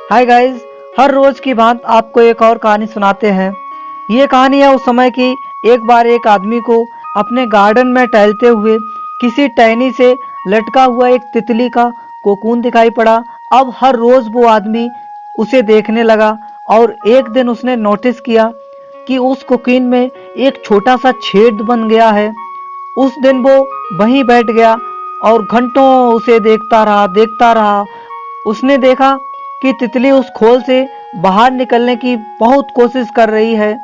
Hi guys, हर रोज की बात आपको एक और कहानी सुनाते हैं। ये कहानी है उस समय की। एक बार एक आदमी को अपने गार्डन में टहलते हुए किसी टहनी से लटका हुआ एक तितली का कोकून दिखाई पड़ा। अब हर रोज वो आदमी उसे देखने लगा और एक दिन उसने नोटिस किया कि उस कोकून में एक छोटा सा छेद बन गया है। उस दिन वो वहीं बैठ गया और घंटों उसे देखता रहा। उसने देखा कि तितली उस खोल से बाहर निकलने की बहुत कोशिश कर रही है,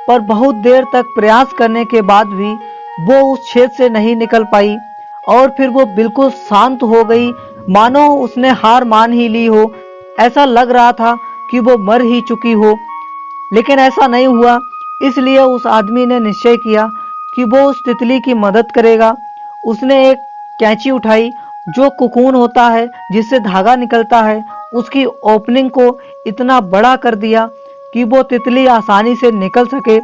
पर बहुत देर तक प्रयास करने के बाद भी वो उस छेद से नहीं निकल पाई। और फिर वो बिल्कुल शांत हो गई, मानो उसने हार मान ही ली हो। ऐसा लग रहा था कि वो मर ही चुकी हो, लेकिन ऐसा नहीं हुआ। इसलिए उस आदमी ने निश्चय किया कि वो उस तितली की मदद करेगा। उसने एक कैंची उठाई, जो कोकून होता है जिससे धागा निकलता है, उसकी ओपनिंग को इतना बड़ा कर दिया कि वो तितली आसानी से निकल सके।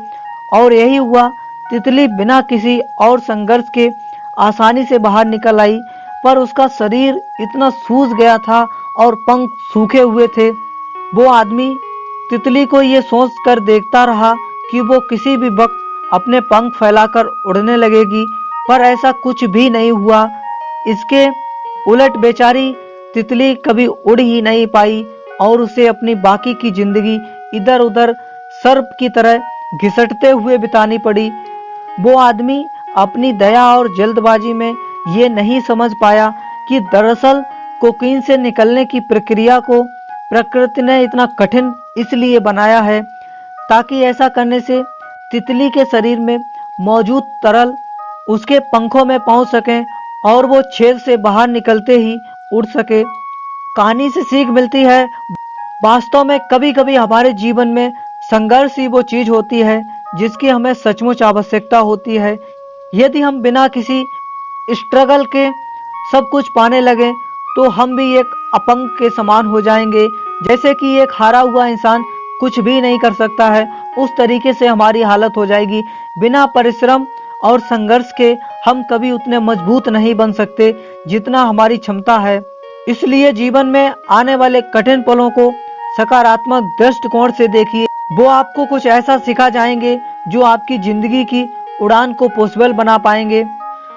और यही हुआ, तितली बिना किसी और संघर्ष के आसानी से बाहर निकल आई। पर उसका शरीर इतना सूज गया था और पंख सूखे हुए थे। वो आदमी तितली को ये सोच कर देखता रहा कि वो किसी भी वक्त अपने पंख फैलाकर उड़ने लगेगी, पर ऐसा कुछ भी नहीं हुआ। इसके उलट बेचारी तितली कभी उड़ ही नहीं पाई और उसे अपनी बाकी की जिंदगी इधर उधर सर्प की तरह घिसटते हुए बितानी पड़ी। वो आदमी अपनी दया और जल्दबाजी में ये नहीं समझ पाया कि दरअसल कोकीन से निकलने की प्रक्रिया को प्रकृति ने इतना कठिन इसलिए बनाया है ताकि ऐसा करने से तितली के शरीर में मौजूद तरल उसके पंखों में पहुंच सके और वो छेद से बाहर निकलते ही उड़ सके। कहानी से सीख मिलती है, वास्तव में कभी कभी हमारे जीवन में संघर्ष ही वो चीज होती है जिसकी हमें सचमुच आवश्यकता होती है। यदि हम बिना किसी स्ट्रगल के सब कुछ पाने लगे तो हम भी एक अपंग के समान हो जाएंगे। जैसे कि एक हारा हुआ इंसान कुछ भी नहीं कर सकता है, उस तरीके से हमारी हालत हो जाएगी। बिना परिश्रम और संघर्ष के हम कभी उतने मजबूत नहीं बन सकते जितना हमारी क्षमता है। इसलिए जीवन में आने वाले कठिन पलों को सकारात्मक दृष्टिकोण से देखिए। वो आपको कुछ ऐसा सिखा जाएंगे जो आपकी जिंदगी की उड़ान को पॉसिबल बना पाएंगे।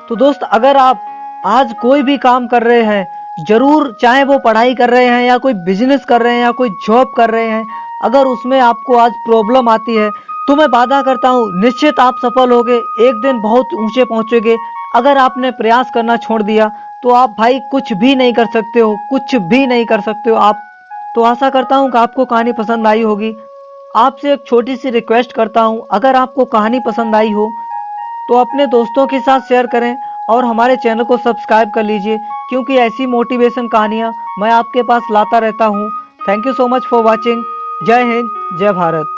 तो दोस्त, अगर आप आज कोई भी काम कर रहे हैं, जरूर, चाहे वो पढ़ाई कर रहे हैं या कोई बिजनेस कर रहे हैं या कोई जॉब कर रहे हैं, अगर उसमें आपको आज प्रॉब्लम आती है तो मैं वादा करता हूँ निश्चित आप सफल होगे, एक दिन बहुत ऊंचे पहुंचोगे। अगर आपने प्रयास करना छोड़ दिया तो आप भाई कुछ भी नहीं कर सकते हो, कुछ भी नहीं कर सकते हो आप। तो आशा करता हूँ कि आपको कहानी पसंद आई होगी। आपसे एक छोटी सी रिक्वेस्ट करता हूँ, अगर आपको कहानी पसंद आई हो तो अपने दोस्तों के साथ शेयर करें और हमारे चैनल को सब्सक्राइब कर लीजिए, क्योंकि ऐसी मोटिवेशन कहानियाँ मैं आपके पास लाता रहता हूँ। Thank you so much for watching. जय हिंद, जय भारत।